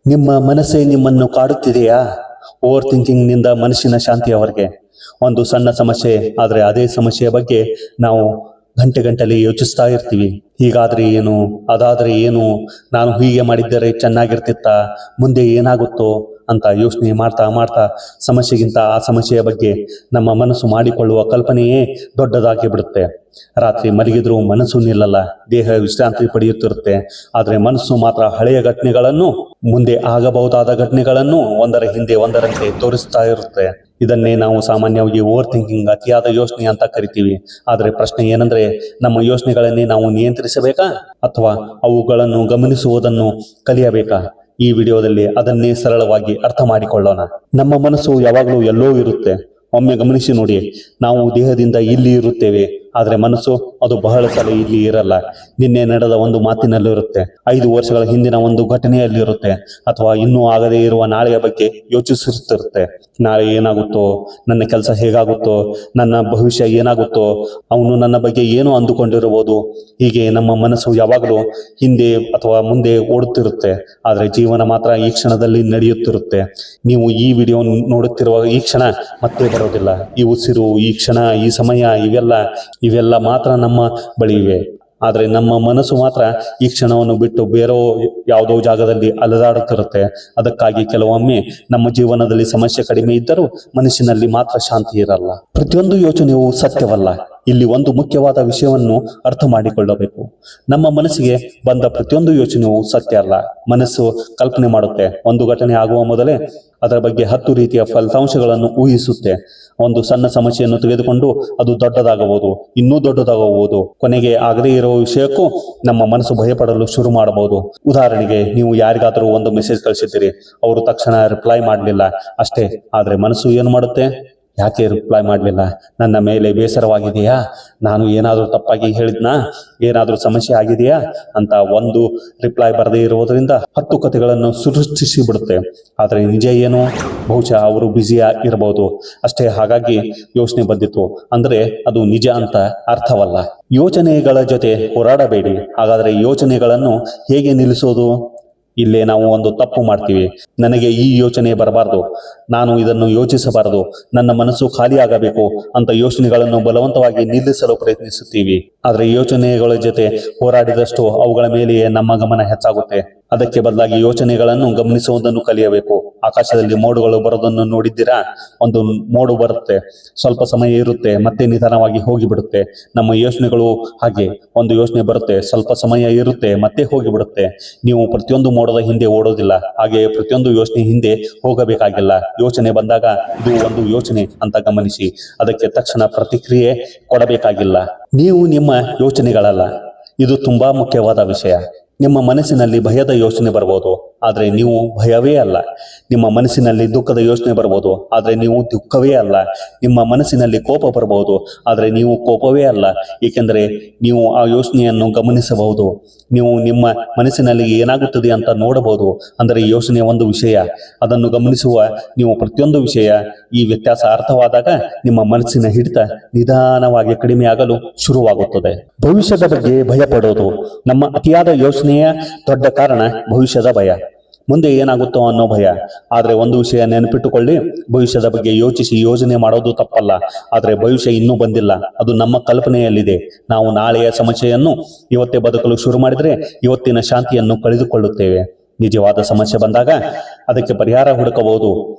ನಿಮ್ಮ ಮನಸ್ಸೇ ನಿಮ್ಮನ್ನು ಕಾಡುತ್ತಿದೆಯಾ? ಓವರ್ ಥಿಂಕಿಂಗ್ನಿಂದ ಮನಸ್ಸಿನ ಶಾಂತಿಯವರೆಗೆ. ಒಂದು ಸಣ್ಣ ಸಮಸ್ಯೆ ಆದರೆ ಅದೇ ಸಮಸ್ಯೆಯ ಬಗ್ಗೆ ನಾವು ಗಂಟೆಗಟ್ಟಲೆ ಯೋಚಿಸ್ತಾ ಇರ್ತೀವಿ. ಹೀಗಾದ್ರೆ ಏನು, ಅದಾದ್ರೆ ಏನು, ನಾನು ಹೀಗೆ ಮಾಡಿದ್ದರೆ ಚೆನ್ನಾಗಿರ್ತಿತ್ತ, ಮುಂದೆ ಏನಾಗುತ್ತೋ ಅಂತ ಯೋಚನೆ ಮಾಡ್ತಾ ಮಾಡ್ತಾ ಸಮಸ್ಯೆಗಿಂತ ಆ ಸಮಸ್ಯೆಯ ಬಗ್ಗೆ ನಮ್ಮ ಮನಸ್ಸು ಮಾಡಿಕೊಳ್ಳುವ ಕಲ್ಪನೆಯೇ ದೊಡ್ಡದಾಗಿ ಬಿಡುತ್ತೆ. ರಾತ್ರಿ ಮಲಗಿದ್ರೂ ಮನಸ್ಸು ನಿಲ್ಲಲ್ಲ, ದೇಹ ವಿಶ್ರಾಂತಿ ಪಡೆಯುತ್ತಿರುತ್ತೆ. ಆದರೆ ಮನಸ್ಸು ಮಾತ್ರ ಹಳೆಯ ಘಟನೆಗಳನ್ನು, ಮುಂದೆ ಆಗಬಹುದಾದ ಘಟನೆಗಳನ್ನು ಒಂದರ ಹಿಂದೆ ಒಂದರಂತೆ ತೋರಿಸ್ತಾ ಇರುತ್ತೆ. ಇದನ್ನೇ ನಾವು ಸಾಮಾನ್ಯವಾಗಿ ಓವರ್ ಥಿಂಕಿಂಗ್, ಅತಿಯಾದ ಯೋಚನೆ ಅಂತ ಕರಿತೀವಿ. ಆದರೆ ಪ್ರಶ್ನೆ ಏನಂದ್ರೆ, ನಮ್ಮ ಯೋಚನೆಗಳನ್ನೇ ನಾವು ನಿಯಂತ್ರಿಸಬೇಕಾ ಅಥವಾ ಅವುಗಳನ್ನು ಗಮನಿಸುವುದನ್ನು ಕಲಿಯಬೇಕಾ? ಈ ವಿಡಿಯೋದಲ್ಲಿ ಅದನ್ನೇ ಸರಳವಾಗಿ ಅರ್ಥ ಮಾಡಿಕೊಳ್ಳೋಣ. ನಮ್ಮ ಮನಸ್ಸು ಯಾವಾಗಲೂ ಎಲ್ಲೋ ಇರುತ್ತೆ. ಒಮ್ಮೆ ಗಮನಿಸಿ ನೋಡಿ, ನಾವು ದೇಹದಿಂದ ಇಲ್ಲಿ ಇರುತ್ತೇವೆ, ಆದರೆ ಮನಸ್ಸು ಅದು ಬಹಳ ಸಲ ಇಲ್ಲಿ ಇರಲ್ಲ. ನಿನ್ನೆ ನಡೆದ ಒಂದು ಮಾತಿನಲ್ಲಿರುತ್ತೆ, 5 ವರ್ಷಗಳ ಹಿಂದಿನ ಒಂದು ಘಟನೆಯಲ್ಲಿರುತ್ತೆ, ಅಥವಾ ಇನ್ನೂ ಆಗದೇ ಇರುವ ನಾಳೆಯ ಬಗ್ಗೆ ಯೋಚಿಸುತ್ತಿರುತ್ತೆ. ನಾಳೆ ಏನಾಗುತ್ತೋ, ನನ್ನ ಕೆಲಸ ಹೇಗಾಗುತ್ತೋ, ನನ್ನ ಭವಿಷ್ಯ ಏನಾಗುತ್ತೋ, ಅವನು ನನ್ನ ಬಗ್ಗೆ ಏನು ಅಂದುಕೊಂಡಿರಬಹುದು. ಹೀಗೆ ನಮ್ಮ ಮನಸ್ಸು ಯಾವಾಗಲೂ ಹಿಂದೆ ಅಥವಾ ಮುಂದೆ ಓಡುತ್ತಿರುತ್ತೆ. ಆದರೆ ಜೀವನ ಮಾತ್ರ ಈ ಕ್ಷಣದಲ್ಲಿ ನಡೆಯುತ್ತಿರುತ್ತೆ. ನೀವು ಈ ವಿಡಿಯೋ ನೋಡುತ್ತಿರುವ ಈ ಕ್ಷಣ ಮತ್ತೆ ಬರೋದಿಲ್ಲ. ಈ ಉಸಿರು, ಈ ಕ್ಷಣ, ಈ ಸಮಯ, ಇವೆಲ್ಲ ಮಾತ್ರ ನಮ್ಮ ಬಳಿ ಇವೆ. ಆದರೆ ನಮ್ಮ ಮನಸ್ಸು ಮಾತ್ರ ಈ ಕ್ಷಣವನ್ನು ಬಿಟ್ಟು ಬೇರೆ ಯಾವುದೋ ಜಾಗದಲ್ಲಿ ಅಲೆದಾಡುತ್ತಿರುತ್ತೆ. ಅದಕ್ಕಾಗಿ ಕೆಲವೊಮ್ಮೆ ನಮ್ಮ ಜೀವನದಲ್ಲಿ ಸಮಸ್ಯೆ ಕಡಿಮೆ ಇದ್ದರೂ ಮನಸ್ಸಿನಲ್ಲಿ ಮಾತ್ರ ಶಾಂತಿ ಇರಲ್ಲ. ಪ್ರತಿಯೊಂದು ಯೋಚನೆಯೂ ಸತ್ಯವಲ್ಲ. ಇಲ್ಲಿ ಒಂದು ಮುಖ್ಯವಾದ ವಿಷಯವನ್ನು ಅರ್ಥ ಮಾಡಿಕೊಳ್ಳಬೇಕು. ನಮ್ಮ ಮನಸ್ಸಿಗೆ ಬಂದ ಪ್ರತಿಯೊಂದು ಯೋಚನೆಯೂ ಸತ್ಯ ಅಲ್ಲ. ಮನಸ್ಸು ಕಲ್ಪನೆ ಮಾಡುತ್ತೆ. ಒಂದು ಘಟನೆ ಆಗುವ ಮೊದಲೇ ಅದರ ಬಗ್ಗೆ 10 ರೀತಿಯ ಫಲಿತಾಂಶಗಳನ್ನು ಊಹಿಸುತ್ತೆ. ಒಂದು ಸಣ್ಣ ಸಮಸ್ಯೆಯನ್ನು ತೆಗೆದುಕೊಂಡು ಅದು ದೊಡ್ಡದಾಗಬಹುದು, ಇನ್ನೂ ದೊಡ್ಡದಾಗಬಹುದು. ಕೊನೆಗೆ ಆಗದೇ ಇರುವ ವಿಷಯಕ್ಕೂ ನಮ್ಮ ಮನಸ್ಸು ಭಯಪಡಲು ಶುರು ಮಾಡಬಹುದು. ಉದಾಹರಣೆಗೆ, ನೀವು ಯಾರಿಗಾದರೂ ಒಂದು ಮೆಸೇಜ್ ಕಳಿಸಿದ್ದೀರಿ, ಅವರು ತಕ್ಷಣ ರಿಪ್ಲೈ ಮಾಡಲಿಲ್ಲ ಅಷ್ಟೇ. ಆದರೆ ಮನಸ್ಸು ಏನು ಮಾಡುತ್ತೆ? ಯಾಕೆ ರಿಪ್ಲೈ ಮಾಡಲಿಲ್ಲ? ನನ್ನ ಮೇಲೆ ಬೇಸರವಾಗಿದೆಯಾ? ನಾನು ಏನಾದರೂ ತಪ್ಪಾಗಿ ಹೇಳಿದ್ನಾ? ಏನಾದರೂ ಸಮಸ್ಯೆ ಆಗಿದೆಯಾ ಅಂತ ಒಂದು ರಿಪ್ಲೈ ಬರದೇ ಇರುವುದರಿಂದ 10 ಕಥೆಗಳನ್ನು ಸೃಷ್ಟಿಸಿ ಬಿಡುತ್ತೆ. ಆದರೆ ನಿಜ ಏನು? ಬಹುಶಃ ಅವರು ಬ್ಯುಸಿ ಇರಬಹುದು ಅಷ್ಟೇ. ಹಾಗಾಗಿ ಯೋಚನೆ ಬಂದಿತ್ತು ಅಂದ್ರೆ ಅದು ನಿಜ ಅಂತ ಅರ್ಥವಲ್ಲ. ಯೋಚನೆಗಳ ಜೊತೆ ಹೋರಾಡಬೇಡಿ. ಹಾಗಾದ್ರೆ ಯೋಚನೆಗಳನ್ನು ಹೇಗೆ ನಿಲ್ಲಿಸೋದು? ಇಲ್ಲೇ ನಾವು ಒಂದು ತಪ್ಪು ಮಾಡ್ತೀವಿ. ನನಗೆ ಈ ಯೋಚನೆ ಬರಬಾರ್ದು, ನಾನು ಇದನ್ನು ಯೋಚಿಸಬಾರದು, ನನ್ನ ಮನಸ್ಸು ಖಾಲಿ ಆಗಬೇಕು ಅಂತ ಯೋಚನೆಗಳನ್ನು ಬಲವಂತವಾಗಿ ನಿಲ್ಲಿಸಲು ಪ್ರಯತ್ನಿಸುತ್ತೀವಿ. ಆದರೆ ಯೋಚನೆಗಳ ಜೊತೆ ಹೋರಾಡಿದಷ್ಟು ಅವುಗಳ ಮೇಲೆಯೇ ನಮ್ಮ ಗಮನ ಹೆಚ್ಚಾಗುತ್ತೆ. ಅದಕ್ಕೆ ಬದಲಾಗಿ ಯೋಚನೆಗಳನ್ನು ಗಮನಿಸುವುದನ್ನು ಕಲಿಯಬೇಕು. ಆಕಾಶದಲ್ಲಿ ಮೋಡಗಳು ಬರೋದನ್ನು ನೋಡಿದ್ದೀರಾ? ಒಂದು ಮೋಡು ಬರುತ್ತೆ, ಸ್ವಲ್ಪ ಸಮಯ ಇರುತ್ತೆ, ಮತ್ತೆ ನಿಧಾನವಾಗಿ ಹೋಗಿಬಿಡುತ್ತೆ. ನಮ್ಮ ಯೋಚನೆಗಳು ಹಾಗೆ. ಒಂದು ಯೋಚನೆ ಬರುತ್ತೆ, ಸ್ವಲ್ಪ ಸಮಯ ಇರುತ್ತೆ, ಮತ್ತೆ ಹೋಗಿಬಿಡುತ್ತೆ. ನೀವು ಪ್ರತಿಯೊಂದು ಮೋಡದ ಹಿಂದೆ ಓಡೋದಿಲ್ಲ, ಹಾಗೆ ಪ್ರತಿಯೊಂದು ಯೋಚನೆ ಹಿಂದೆ ಹೋಗಬೇಕಾಗಿಲ್ಲ. ಯೋಚನೆ ಬಂದಾಗ ಇದು ಒಂದು ಯೋಚನೆ ಅಂತ ಗಮನಿಸಿ, ಅದಕ್ಕೆ ತಕ್ಷಣ ಪ್ರತಿಕ್ರಿಯೆ ಕೊಡಬೇಕಾಗಿಲ್ಲ. ನೀವು ನಿಮ್ಮ ಯೋಚನೆಗಳಲ್ಲ. ಇದು ತುಂಬಾ ಮುಖ್ಯವಾದ ವಿಷಯ. ನಿಮ್ಮ ಮನಸ್ಸಿನಲ್ಲಿ ಭಯದ ಯೋಚನೆ ಬರ್ಬೋದು, ಆದರೆ ನೀವು ಭಯವೇ ಅಲ್ಲ. ನಿಮ್ಮ ಮನಸ್ಸಿನಲ್ಲಿ ದುಃಖದ ಯೋಚನೆ ಬರ್ಬೋದು, ಆದರೆ ನೀವು ದುಃಖವೇ ಅಲ್ಲ. ನಿಮ್ಮ ಮನಸ್ಸಿನಲ್ಲಿ ಕೋಪ ಬರಬಹುದು, ಆದರೆ ನೀವು ಕೋಪವೇ ಅಲ್ಲ. ಏಕೆಂದರೆ ನೀವು ಆ ಯೋಚನೆಯನ್ನು ಗಮನಿಸಬಹುದು. ನೀವು ನಿಮ್ಮ ಮನಸ್ಸಿನಲ್ಲಿ ಏನಾಗುತ್ತದೆ ಅಂತ ನೋಡಬಹುದು. ಅಂದರೆ ಯೋಚನೆ ಒಂದು ವಿಷಯ, ಅದನ್ನು ಗಮನಿಸುವ ನೀವು ಪ್ರತಿಯೊಂದು ವಿಷಯ. ಈ ವ್ಯತ್ಯಾಸ ಅರ್ಥವಾದಾಗ ನಿಮ್ಮ ಮನಸ್ಸಿನ ಹಿಡಿತ ನಿಧಾನವಾಗಿ ಕಡಿಮೆಯಾಗಲು ಶುರುವಾಗುತ್ತದೆ. ಭವಿಷ್ಯದ ಬಗ್ಗೆ ಭಯ ಪಡೋದು ನಮ್ಮ ಅತಿಯಾದ ಯೋಚನೆಯ ದೊಡ್ಡ ಕಾರಣ. ಭವಿಷ್ಯದ ಭಯ, ಮುಂದೆ ಏನಾಗುತ್ತೋ ಅನ್ನೋ ಭಯ. ಆದರೆ ಒಂದು ವಿಷಯ ನೆನಪಿಟ್ಟುಕೊಳ್ಳಿ, ಭವಿಷ್ಯದ ಬಗ್ಗೆ ಯೋಚಿಸಿ ಯೋಜನೆ ಮಾಡೋದು ತಪ್ಪಲ್ಲ. ಆದರೆ ಭವಿಷ್ಯ ಇನ್ನೂ ಬಂದಿಲ್ಲ, ಅದು ನಮ್ಮ ಕಲ್ಪನೆಯಲ್ಲಿದೆ. ನಾವು ನಾಳೆಯ ಸಮಸ್ಯೆಯನ್ನು ಇವತ್ತೇ ಬದುಕಲು ಶುರು ಮಾಡಿದರೆ ಇವತ್ತಿನ ಶಾಂತಿಯನ್ನು ಕಳೆದುಕೊಳ್ಳುತ್ತೇವೆ. ನಿಜವಾದ ಸಮಸ್ಯೆ ಬಂದಾಗ ಅದಕ್ಕೆ ಪರಿಹಾರ ಹುಡುಕಬಹುದು.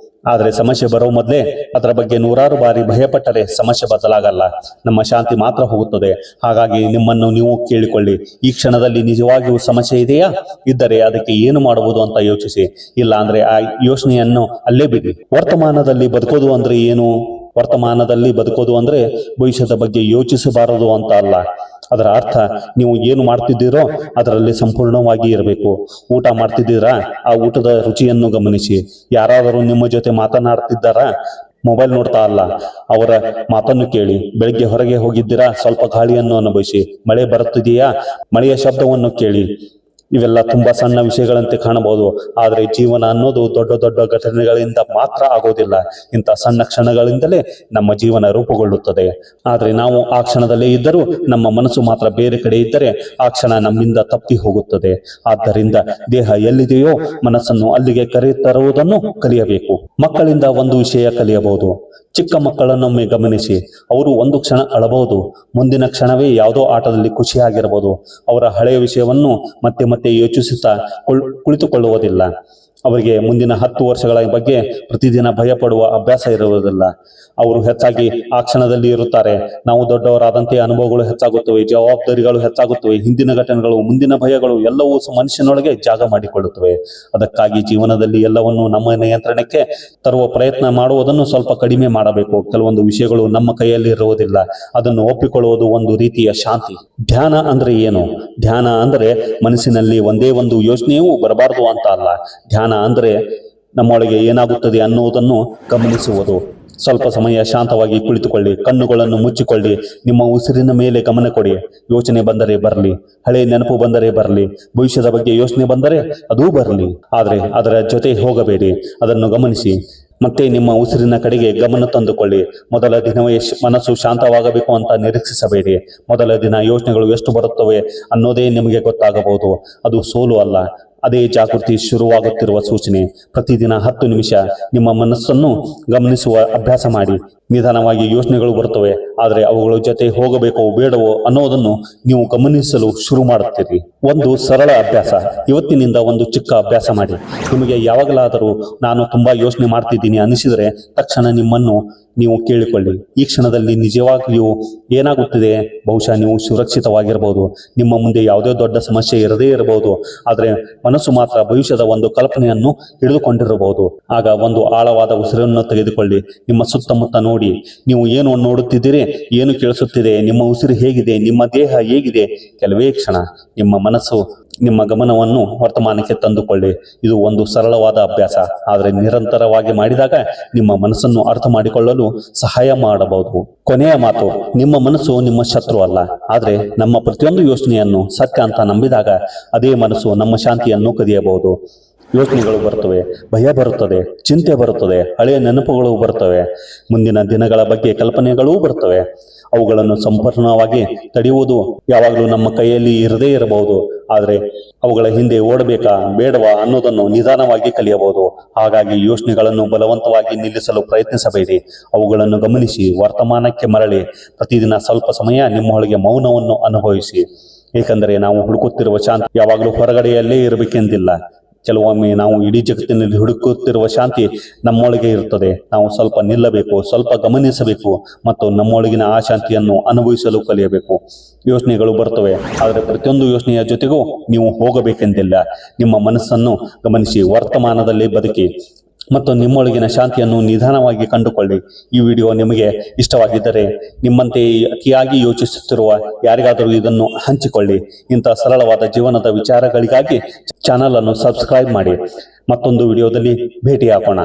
ಆದರೆ ಸಮಸ್ಯೆ ಬರೋ ಮೊದಲೇ ಅದರ ಬಗ್ಗೆ 100 ಬಾರಿ ಭಯಪಟ್ಟರೆ ಸಮಸ್ಯೆ ಬದಲಾಗಲ್ಲ, ನಮ್ಮ ಶಾಂತಿ ಮಾತ್ರ ಹೋಗುತ್ತದೆ. ಹಾಗಾಗಿ ನಿಮ್ಮನ್ನು ನೀವು ಕೇಳಿಕೊಳ್ಳಿ, ಈ ಕ್ಷಣದಲ್ಲಿ ನಿಜವಾಗಿಯೂ ಸಮಸ್ಯೆ ಇದೆಯಾ? ಇದ್ದರೆ ಅದಕ್ಕೆ ಏನು ಮಾಡುವುದು ಅಂತ ಯೋಚಿಸಿ. ಇಲ್ಲ ಅಂದ್ರೆ ಆ ಯೋಚನೆಯನ್ನು ಅಲ್ಲೇ ಬಿಡಿ. ವರ್ತಮಾನದಲ್ಲಿ ಬದುಕೋದು ಅಂದ್ರೆ ಏನು? ವರ್ತಮಾನದಲ್ಲಿ ಬದುಕೋದು ಅಂದ್ರೆ ಭವಿಷ್ಯದ ಬಗ್ಗೆ ಯೋಚಿಸಬಾರದು ಅಂತ ಅಲ್ಲ. ಅದರ ಅರ್ಥ ನೀವು ಏನು ಮಾಡ್ತಿದ್ದೀರೋ ಅದರಲ್ಲಿ ಸಂಪೂರ್ಣವಾಗಿ ಇರಬೇಕು. ಊಟ ಮಾಡ್ತಿದ್ದೀರಾ? ಆ ಊಟದ ರುಚಿಯನ್ನು ಗಮನಿಸಿ. ಯಾರಾದರೂ ನಿಮ್ಮ ಜೊತೆ ಮಾತನಾಡ್ತಿದ್ದಾರಾ? ಮೊಬೈಲ್ ನೋಡ್ತಾ ಅಲ್ಲ, ಅವರ ಮಾತನ್ನು ಕೇಳಿ. ಬೆಳಿಗ್ಗೆ ಹೊರಗೆ ಹೋಗಿದ್ದೀರಾ? ಸ್ವಲ್ಪ ಗಾಳಿಯನ್ನು ಅನುಭವಿಸಿ. ಮಳೆ ಬರುತ್ತಿದೆಯಾ? ಮಳೆಯ ಶಬ್ದವನ್ನು ಕೇಳಿ. ಇವೆಲ್ಲ ತುಂಬಾ ಸಣ್ಣ ವಿಷಯಗಳಂತೆ ಕಾಣಬಹುದು, ಆದರೆ ಜೀವನ ಅನ್ನೋದು ದೊಡ್ಡ ದೊಡ್ಡ ಘಟನೆಗಳಿಂದ ಮಾತ್ರ ಆಗೋದಿಲ್ಲ. ಇಂಥ ಸಣ್ಣ ಕ್ಷಣಗಳಿಂದಲೇ ನಮ್ಮ ಜೀವನ ರೂಪುಗೊಳ್ಳುತ್ತದೆ. ಆದರೆ ನಾವು ಆ ಕ್ಷಣದಲ್ಲೇ ಇದ್ದರೂ ನಮ್ಮ ಮನಸ್ಸು ಮಾತ್ರ ಬೇರೆ ಕಡೆ ಇದ್ದರೆ ಆ ಕ್ಷಣ ನಮ್ಮಿಂದ ತಪ್ಪಿ ಹೋಗುತ್ತದೆ. ಆದ್ದರಿಂದ ದೇಹ ಎಲ್ಲಿದೆಯೋ ಮನಸ್ಸನ್ನು ಅಲ್ಲಿಗೆ ಕರೆತರುವುದನ್ನು ಕಲಿಯಬೇಕು. ಮಕ್ಕಳಿಂದ ಒಂದು ವಿಷಯ ಕಲಿಯಬಹುದು. ಚಿಕ್ಕ ಮಕ್ಕಳನ್ನೊಮ್ಮೆ ಗಮನಿಸಿ. ಅವರು ಒಂದು ಕ್ಷಣ ಅಳಬಹುದು, ಮುಂದಿನ ಕ್ಷಣವೇ ಯಾವುದೋ ಆಟದಲ್ಲಿ ಖುಷಿಯಾಗಿರಬಹುದು. ಅವರ ಹಳೆಯ ವಿಷಯವನ್ನು ಮತ್ತೆ ಮತ್ತೆ ಯೋಚಿಸುತ್ತಾ ಕುಳಿತುಕೊಳ್ಳುವುದಿಲ್ಲ. ಅವರಿಗೆ ಮುಂದಿನ 10 ವರ್ಷಗಳ ಬಗ್ಗೆ ಪ್ರತಿದಿನ ಭಯ ಪಡುವ ಅಭ್ಯಾಸ ಇರುವುದಿಲ್ಲ. ಅವರು ಹೆಚ್ಚಾಗಿ ಆ ಕ್ಷಣದಲ್ಲಿ ಇರುತ್ತಾರೆ. ನಾವು ದೊಡ್ಡವರಾದಂತೆ ಅನುಭವಗಳು ಹೆಚ್ಚಾಗುತ್ತವೆ, ಜವಾಬ್ದಾರಿಗಳು ಹೆಚ್ಚಾಗುತ್ತವೆ, ಹಿಂದಿನ ಘಟನೆಗಳು, ಮುಂದಿನ ಭಯಗಳು ಎಲ್ಲವೂ ಮನುಷ್ಯನೊಳಗೆ ಜಾಗ ಮಾಡಿಕೊಳ್ಳುತ್ತವೆ. ಅದಕ್ಕಾಗಿ ಜೀವನದಲ್ಲಿ ಎಲ್ಲವನ್ನು ನಮ್ಮ ನಿಯಂತ್ರಣಕ್ಕೆ ತರುವ ಪ್ರಯತ್ನ ಮಾಡುವುದನ್ನು ಸ್ವಲ್ಪ ಕಡಿಮೆ ಮಾಡಬೇಕು. ಕೆಲವೊಂದು ವಿಷಯಗಳು ನಮ್ಮ ಕೈಯಲ್ಲಿ ಇರುವುದಿಲ್ಲ, ಅದನ್ನು ಒಪ್ಪಿಕೊಳ್ಳುವುದು ಒಂದು ರೀತಿಯ ಶಾಂತಿ. ಧ್ಯಾನ ಅಂದ್ರೆ ಏನು? ಧ್ಯಾನ ಅಂದ್ರೆ ಮನಸ್ಸಿನಲ್ಲಿ ಒಂದೇ ಒಂದು ಯೋಚನೆಯೂ ಬರಬಾರದು ಅಂತ ಅಲ್ಲ. ಧ್ಯಾನ ಅಂದ್ರೆ ನಮ್ಮೊಳಗೆ ಏನಾಗುತ್ತದೆ ಅನ್ನುವುದನ್ನು ಗಮನಿಸುವುದು. ಸ್ವಲ್ಪ ಸಮಯ ಶಾಂತವಾಗಿ ಕುಳಿತುಕೊಳ್ಳಿ, ಕಣ್ಣುಗಳನ್ನು ಮುಚ್ಚಿಕೊಳ್ಳಿ, ನಿಮ್ಮ ಉಸಿರಿನ ಮೇಲೆ ಗಮನ ಕೊಡಿ. ಯೋಚನೆ ಬಂದರೆ ಬರಲಿ, ಹಳೆ ನೆನಪು ಬಂದರೆ ಬರಲಿ, ಭವಿಷ್ಯದ ಬಗ್ಗೆ ಯೋಚನೆ ಬಂದರೆ ಅದೂ ಬರಲಿ, ಆದರೆ ಅದರ ಜೊತೆ ಹೋಗಬೇಡಿ. ಅದನ್ನು ಗಮನಿಸಿ, ಮತ್ತೆ ನಿಮ್ಮ ಉಸಿರಿನ ಕಡೆಗೆ ಗಮನ ತಂದುಕೊಳ್ಳಿ. ಮೊದಲ ದಿನವೇ ಮನಸ್ಸು ಶಾಂತವಾಗಬೇಕು ಅಂತ ನಿರೀಕ್ಷಿಸಬೇಡಿ. ಮೊದಲ ದಿನ ಯೋಚನೆಗಳು ಎಷ್ಟು ಬರುತ್ತವೆ ಅನ್ನೋದೇ ನಿಮಗೆ ಗೊತ್ತಾಗಬಹುದು. ಅದು ಸೋಲು ಅಲ್ಲ, ಅದೇ ಜಾಗೃತಿ ಶುರುವಾಗುತ್ತಿರುವ ಸೂಚನೆ. ಪ್ರತಿದಿನ 10 ನಿಮಿಷ ನಿಮ್ಮ ಮನಸ್ಸನ್ನು ಗಮನಿಸುವ ಅಭ್ಯಾಸ ಮಾಡಿ. ನಿಧಾನವಾಗಿ ಯೋಚನೆಗಳು ಬರುತ್ತವೆ, ಆದರೆ ಅವುಗಳ ಜೊತೆ ಹೋಗಬೇಕೋ ಬೇಡವೋ ಅನ್ನೋದನ್ನು ನೀವು ಗಮನಿಸಲು ಶುರು ಮಾಡುತ್ತೀರಿ. ಒಂದು ಸರಳ ಅಭ್ಯಾಸ. ಇವತ್ತಿನಿಂದ ಒಂದು ಚಿಕ್ಕ ಅಭ್ಯಾಸ ಮಾಡಿ. ನಿಮಗೆ ಯಾವಾಗಲಾದರೂ ನಾನು ತುಂಬಾ ಯೋಚನೆ ಮಾಡ್ತಿದ್ದೀನಿ ಅನಿಸಿದರೆ ತಕ್ಷಣ ನಿಮ್ಮನ್ನು ನೀವು ಕೇಳಿಕೊಳ್ಳಿ, ಈ ಕ್ಷಣದಲ್ಲಿ ನಿಜವಾಗಿಯೂ ಏನಾಗುತ್ತಿದೆ? ಬಹುಶಃ ನೀವು ಸುರಕ್ಷಿತವಾಗಿರಬಹುದು, ನಿಮ್ಮ ಮುಂದೆ ಯಾವುದೇ ದೊಡ್ಡ ಸಮಸ್ಯೆ ಇರದೇ ಇರಬಹುದು, ಆದರೆ ಮನಸ್ಸು ಮಾತ್ರ ಭವಿಷ್ಯದ ಒಂದು ಕಲ್ಪನೆಯನ್ನು ಹಿಡಿದುಕೊಂಡಿರಬಹುದು. ಆಗ ಒಂದು ಆಳವಾದ ಉಸಿರನ್ನು ತೆಗೆದುಕೊಳ್ಳಿ. ನಿಮ್ಮ ಸುತ್ತಮುತ್ತ ನೋಡಿ. ನೀವು ಏನು ನೋಡುತ್ತಿದ್ದೀರಿ, ಏನು ಕೇಳಿಸುತ್ತಿದೆ, ನಿಮ್ಮ ಉಸಿರು ಹೇಗಿದೆ, ನಿಮ್ಮ ದೇಹ ಹೇಗಿದೆ? ಕೆಲವೇ ಕ್ಷಣ ನಿಮ್ಮ ಮನಸ್ಸು ನಿಮ್ಮ ಗಮನವನ್ನು ವರ್ತಮಾನಕ್ಕೆ ತಂದುಕೊಳ್ಳಿ. ಇದು ಒಂದು ಸರಳವಾದ ಅಭ್ಯಾಸ, ಆದರೆ ನಿರಂತರವಾಗಿ ಮಾಡಿದಾಗ ನಿಮ್ಮ ಮನಸ್ಸನ್ನು ಅರ್ಥ ಮಾಡಿಕೊಳ್ಳಲು ಸಹಾಯ ಮಾಡಬಹುದು. ಕೊನೆಯ ಮಾತು, ನಿಮ್ಮ ಮನಸ್ಸು ನಿಮ್ಮ ಶತ್ರು ಅಲ್ಲ, ಆದರೆ ನಮ್ಮ ಪ್ರತಿಯೊಂದು ಯೋಚನೆಯನ್ನು ಸತ್ಯ ಅಂತ ನಂಬಿದಾಗ ಅದೇ ಮನಸ್ಸು ನಮ್ಮ ಶಾಂತಿಯನ್ನು ಕದಿಯಬಹುದು. ಯೋಚನೆಗಳು ಬರುತ್ತವೆ, ಭಯ ಬರುತ್ತದೆ, ಚಿಂತೆ ಬರುತ್ತದೆ, ಹಳೆಯ ನೆನಪುಗಳು ಬರುತ್ತವೆ, ಮುಂದಿನ ದಿನಗಳ ಬಗ್ಗೆ ಕಲ್ಪನೆಗಳೂ ಬರುತ್ತವೆ. ಅವುಗಳನ್ನು ಸಂಪೂರ್ಣವಾಗಿ ತಡೆಯುವುದು ಯಾವಾಗಲೂ ನಮ್ಮ ಕೈಯಲ್ಲಿ ಇರದೇ ಇರಬಹುದು, ಆದರೆ ಅವುಗಳ ಹಿಂದೆ ಓಡಬೇಕಾ ಬೇಡವಾ ಅನ್ನೋದನ್ನು ನಿಧಾನವಾಗಿ ಕಲಿಯಬಹುದು. ಹಾಗಾಗಿ ಯೋಚನೆಗಳನ್ನು ಬಲವಂತವಾಗಿ ನಿಲ್ಲಿಸಲು ಪ್ರಯತ್ನಿಸಬೇಡಿ. ಅವುಗಳನ್ನು ಗಮನಿಸಿ, ವರ್ತಮಾನಕ್ಕೆ ಮರಳಿ. ಪ್ರತಿದಿನ ಸ್ವಲ್ಪ ಸಮಯ ನಿಮ್ಮೊಳಗೆ ಮೌನವನ್ನು ಅನುಭವಿಸಿ. ಏಕೆಂದರೆ ನಾವು ಹುಡುಕುತ್ತಿರುವ ಶಾಂತಿ ಯಾವಾಗಲೂ ಹೊರಗಡೆಯಲ್ಲೇ ಇರಬೇಕೆಂದಿಲ್ಲ. ಕೆಲವೊಮ್ಮೆ ನಾವು ಇಡೀ ಜಗತ್ತಿನಲ್ಲಿ ಹುಡುಕುತ್ತಿರುವ ಶಾಂತಿ ನಮ್ಮೊಳಗೆ ಇರುತ್ತದೆ. ನಾವು ಸ್ವಲ್ಪ ನಿಲ್ಲಬೇಕು, ಸ್ವಲ್ಪ ಗಮನಿಸಬೇಕು ಮತ್ತು ನಮ್ಮೊಳಗಿನ ಆ ಶಾಂತಿಯನ್ನು ಅನುಭವಿಸಲು ಕಲಿಯಬೇಕು. ಯೋಚನೆಗಳು ಬರ್ತವೆ, ಆದರೆ ಪ್ರತಿಯೊಂದು ಯೋಚನೆಯ ಜೊತೆಗೂ ನೀವು ಹೋಗಬೇಕೆಂದಿಲ್ಲ. ನಿಮ್ಮ ಮನಸ್ಸನ್ನು ಗಮನಿಸಿ, ವರ್ತಮಾನದಲ್ಲಿ ಬದುಕಿ ಮತ್ತು ನಿಮ್ಮೊಳಗಿನ ಶಾಂತಿಯನ್ನು ನಿಧಾನವಾಗಿ ಕಂಡುಕೊಳ್ಳಿ. ಈ ವಿಡಿಯೋ ನಿಮಗೆ ಇಷ್ಟವಾಗಿದ್ದರೆ ನಿಮ್ಮಂತೆ ಅತಿಯಾಗಿ ಯೋಚಿಸುತ್ತಿರುವ ಯಾರಿಗಾದರೂ ಇದನ್ನು ಹಂಚಿಕೊಳ್ಳಿ. ಇಂಥ ಸರಳವಾದ ಜೀವನದ ವಿಚಾರಗಳಿಗಾಗಿ ಚಾನಲ್ ಅನ್ನು ಸಬ್ಸ್ಕ್ರೈಬ್ ಮಾಡಿ. ಮತ್ತೊಂದು ವಿಡಿಯೋದಲ್ಲಿ ಭೇಟಿಯಾಗೋಣ.